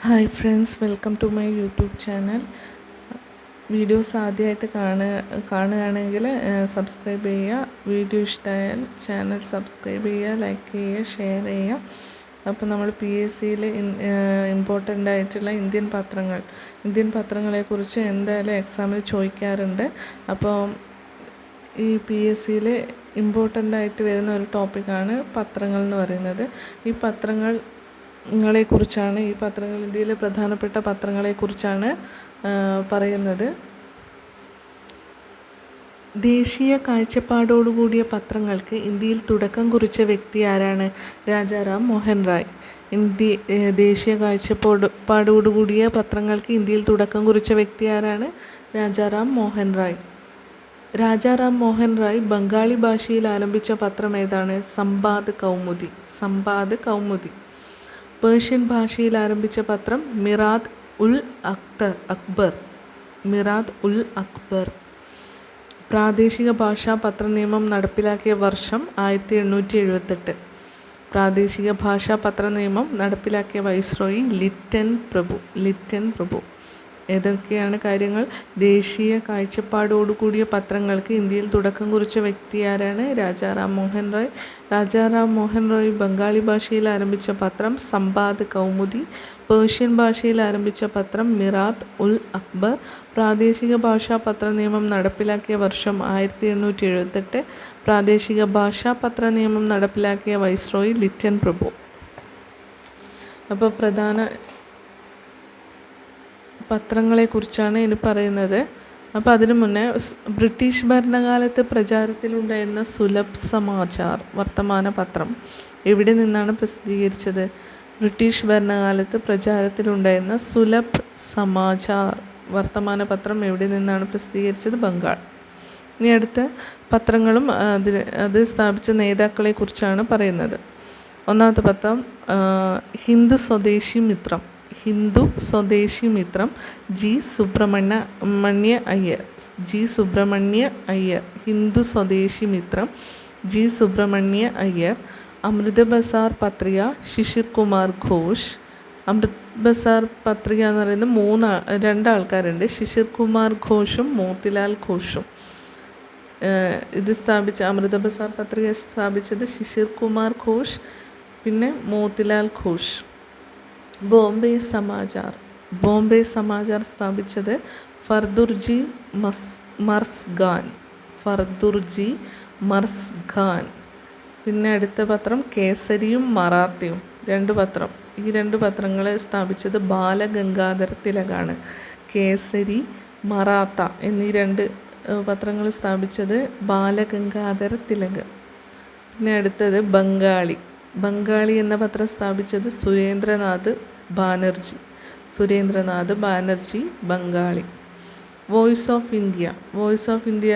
Hi friends, welcome to my YouTube channel. Videos ആദ്യമായിട്ട് കാണുകയാണെങ്കിൽ subscribe ചെയ്യുക. വീഡിയോ ഇഷ്ടമായാൽ ചാനൽ സബ്സ്ക്രൈബ് ചെയ്യുക, ലൈക്ക് ചെയ്യുക, ഷെയർ ചെയ്യുക. അപ്പോൾ നമ്മൾ PSCയിൽ ഇമ്പോർട്ടൻ്റ് ആയിട്ടുള്ള ഇന്ത്യൻ പത്രങ്ങളെക്കുറിച്ച് എന്തായാലും എക്സാമിൽ ചോദിക്കാറുണ്ട്. അപ്പോൾ ഈ PSCയിൽ ഇമ്പോർട്ടൻ്റ് ആയിട്ട് വരുന്ന ഒരു ടോപ്പിക്കാണ് പത്രങ്ങൾ എന്ന് പറയുന്നത്. ഈ പത്രങ്ങളെക്കുറിച്ചാണ് ഇന്ത്യയിലെ പ്രധാനപ്പെട്ട പത്രങ്ങളെക്കുറിച്ചാണ് പറയുന്നത്. ദേശീയ കാഴ്ചപ്പാടോടുകൂടിയ പത്രങ്ങൾക്ക് ഇന്ത്യയിൽ തുടക്കം കുറിച്ച വ്യക്തി ആരാണ്? രാജാറാം മോഹൻ റായ്. ദേശീയ കാഴ്ചപ്പാടോടുകൂടിയ പത്രങ്ങൾക്ക് ഇന്ത്യയിൽ തുടക്കം കുറിച്ച വ്യക്തി ആരാണ്? രാജാറാം മോഹൻ റായ്. രാജാറാം മോഹൻ റായ് ബംഗാളി ഭാഷയിൽ ആരംഭിച്ച പത്രം ഏതാണ്? സംബാദ് കൗമുദി. പേർഷ്യൻ ഭാഷയിൽ ആരംഭിച്ച പത്രം മിറാദ് ഉൽ അക്ബർ. പ്രാദേശിക ഭാഷാ പത്രനിയമം നടപ്പിലാക്കിയ വർഷം 1878. പ്രാദേശിക ഭാഷാ പത്രനിയമം നടപ്പിലാക്കിയ വൈസ്രോയി ലിറ്റൻ പ്രഭു. ഏതൊക്കെയാണ് കാര്യങ്ങൾ? ദേശീയ കാഴ്ചപ്പാടോടുകൂടിയ പത്രങ്ങൾക്ക് ഇന്ത്യയിൽ തുടക്കം കുറിച്ച വ്യക്തി ആരാണ്? രാജാറാം മോഹൻ റായ്. രാജാറാം മോഹൻ റായ് ബംഗാളി ഭാഷയിൽ ആരംഭിച്ച പത്രം സംബാദ് കൗമുദി. പേർഷ്യൻ ഭാഷയിൽ ആരംഭിച്ച പത്രം മിറാദ് ഉൽ അക്ബർ. പ്രാദേശിക ഭാഷാ പത്രനിയമം നടപ്പിലാക്കിയ വർഷം 1878. പ്രാദേശിക ഭാഷാ പത്രനിയമം നടപ്പിലാക്കിയ വൈസ്രോയി ലിറ്റൻ പ്രഭു. അപ്പോൾ പ്രധാന പത്രങ്ങളെക്കുറിച്ചാണ് ഇനി പറയുന്നത്. അപ്പോൾ അതിനു മുന്നേ ബ്രിട്ടീഷ് ഭരണകാലത്ത് പ്രചാരത്തിലുണ്ടായിരുന്ന സുലഭ് സമാചാർ വർത്തമാന പത്രം എവിടെ നിന്നാണ് പ്രസിദ്ധീകരിച്ചത്? ബ്രിട്ടീഷ് ഭരണകാലത്ത് പ്രചാരത്തിലുണ്ടായിരുന്ന സുലഭ് സമാചാർ വർത്തമാന പത്രം എവിടെ നിന്നാണ് പ്രസിദ്ധീകരിച്ചത്? ബംഗാൾ. ഇനി അടുത്ത പത്രങ്ങളും അത് സ്ഥാപിച്ച നേതാക്കളെക്കുറിച്ചാണ് പറയുന്നത്. ഒന്നാമത്തെ പത്രം ഹിന്ദു സ്വദേശി മിത്രം ജി സുബ്രഹ്മണ്യ അയ്യർ. ഹിന്ദു സ്വദേശി മിത്രം ജി സുബ്രഹ്മണ്യ അയ്യർ. അമൃത ബസാർ പത്രിക ശിശിർ കുമാർ ഘോഷ്. അമൃത് ബസാർ പത്രിക എന്ന് പറയുന്നത് രണ്ടാൾക്കാരുണ്ട്, ശിശിർ കുമാർ ഘോഷും മോത്തിലാൽ ഘോഷും. ഇത് സ്ഥാപിച്ച അമൃത ബസാർ പത്രിക സ്ഥാപിച്ചത് ശിശിർ കുമാർ ഘോഷ്, പിന്നെ മോത്തിലാൽ ഘോഷ്. ബോംബെ സമാചാർ സ്ഥാപിച്ചത് ഫർദുർജി മർസ് ഖാൻ. പിന്നെ അടുത്ത പത്രം കേസരിയും മറാത്തയും. ഈ രണ്ട് പത്രങ്ങളെ സ്ഥാപിച്ചത് ബാലഗംഗാധര തിലകാണ്. കേസരി, മറാത്ത എന്നീ രണ്ട് പത്രങ്ങൾ സ്ഥാപിച്ചത് ബാലഗംഗാധര തിലക്. പിന്നെ അടുത്തത് ബംഗാളി എന്ന പത്രം സ്ഥാപിച്ചത് Surendranath Banerjee Bengali. Voice of India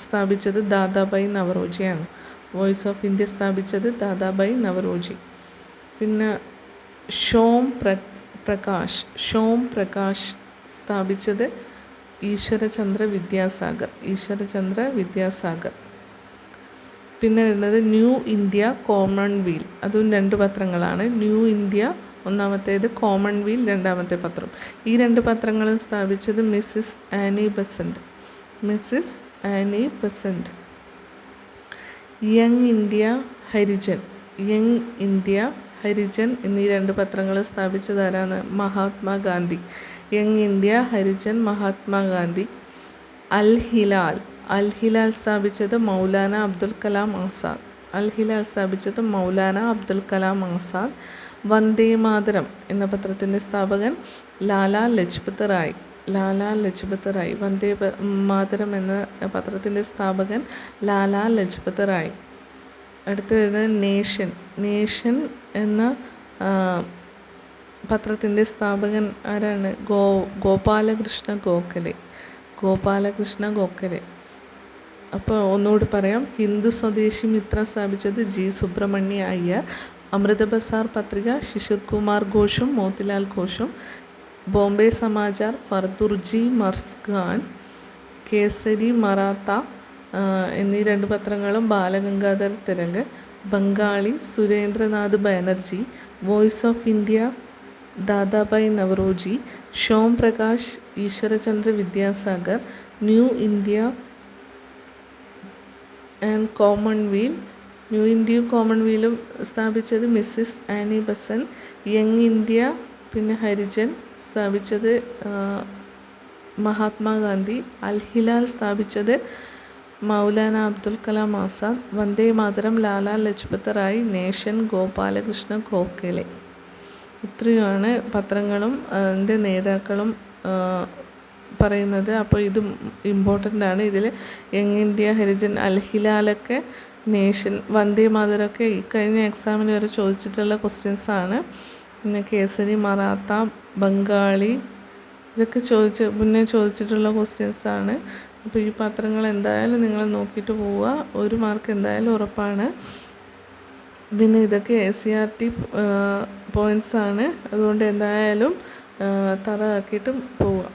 സ്ഥാപിച്ചത് ദാദാബായി നവറോജി. പിന്നെ ഷോം പ്രകാശ് സ്ഥാപിച്ചത് ഈശ്വരചന്ദ്ര വിദ്യാസാഗർ. പിന്നെ വരുന്നത് ന്യൂ ഇന്ത്യ കോമൺവീൽ. അതും രണ്ട് പത്രങ്ങളാണ്. ന്യൂ ഇന്ത്യ ഒന്നാമത്തേത്, കോമൺവീൽ രണ്ടാമത്തെ പത്രം. ഈ രണ്ട് പത്രങ്ങളും സ്ഥാപിച്ചത് Mrs Annie Besant. Young India എന്നീ രണ്ട് പത്രങ്ങൾ സ്ഥാപിച്ചത് ആരാണ്? മഹാത്മാഗാന്ധി. Young India, Harijan, Mahatma Gandhi. അൽ ഹിലാൽ സ്ഥാപിച്ചത് മൗലാന അബ്ദുൽ കലാം ആസാദ്. വന്ദേ മാതരം എന്ന പത്രത്തിൻ്റെ സ്ഥാപകൻ ലാലാ ലജ്പത് റായ്. വന്ദേ മാതരം എന്ന പത്രത്തിൻ്റെ സ്ഥാപകൻ ലാലാ ലജ്പത് റായ്. അടുത്ത് വരുന്നത് നേഷൻ എന്ന പത്രത്തിൻ്റെ സ്ഥാപകൻ ആരാണ്? ഗോപാലകൃഷ്ണ ഗോഖലെ. അപ്പോൾ ഒന്നുകൂടി പറയാം. ഹിന്ദു സ്വദേശി മിത്രം സ്ഥാപിച്ചത് ജി സുബ്രഹ്മണ്യ അയ്യർ. അമൃത ബസാർ പത്രിക ശിശിർ കുമാർ ഘോഷും മോത്തിലാൽ ഘോഷും. ബോംബെ സമാചാർ ഫർദുർജി മർസ് ഖാൻ. കേസരി, മറാത്ത എന്നീ രണ്ട് പത്രങ്ങളും Bal Gangadhar Tilak. Bengalee Surendranath Banerjee. Voice of India Dadabhai Naoroji, Som Prakash, Ishwarchandra Vidyasagar, New India and New ഇന്ത്യയും കോമൺവെൽത്തും സ്ഥാപിച്ചത് Mrs Annie Besant. Young India പിന്നെ ഹരിജൻ സ്ഥാപിച്ചത് മഹാത്മാഗാന്ധി. അൽ ഹിലാൽ സ്ഥാപിച്ചത് മൗലാന അബ്ദുൽ കലാം ആസാദ്. വന്ദേ മാതരം ലാലാ ലജ്പത് റായ്. നേഷൻ ഗോപാലകൃഷ്ണ ഗോഖലെ. ഇത്രയുമാണ് പത്രങ്ങളും അതിൻ്റെ നേതാക്കളും പറയുന്നത്. അപ്പോൾ ഇത് ഇമ്പോർട്ടൻ്റ് ആണ്. ഇതിൽ യങ് ഇന്ത്യ, ഹരിജൻ, അൽ ഹിലാലൊക്കെ, നേഷൻ, വന്ദേ മാതരമൊക്കെ ഈ കഴിഞ്ഞ എക്സാമിന് വരെ ചോദിച്ചിട്ടുള്ള ക്വസ്റ്റ്യൻസാണ്. പിന്നെ കേസരി, മറാത്ത, ബംഗാളി ഇതൊക്കെ മുന്നേ ചോദിച്ചിട്ടുള്ള ക്വസ്റ്റ്യൻസാണ്. അപ്പോൾ ഈ പത്രങ്ങൾ എന്തായാലും നിങ്ങൾ നോക്കിയിട്ട് പോവുക. 1 മാർക്ക് എന്തായാലും ഉറപ്പാണ്. പിന്നെ ഇതൊക്കെ SCERT പോയിൻറ്റ്സാണ്. അതുകൊണ്ട് എന്തായാലും തറ ആക്കിയിട്ട് പോവുക.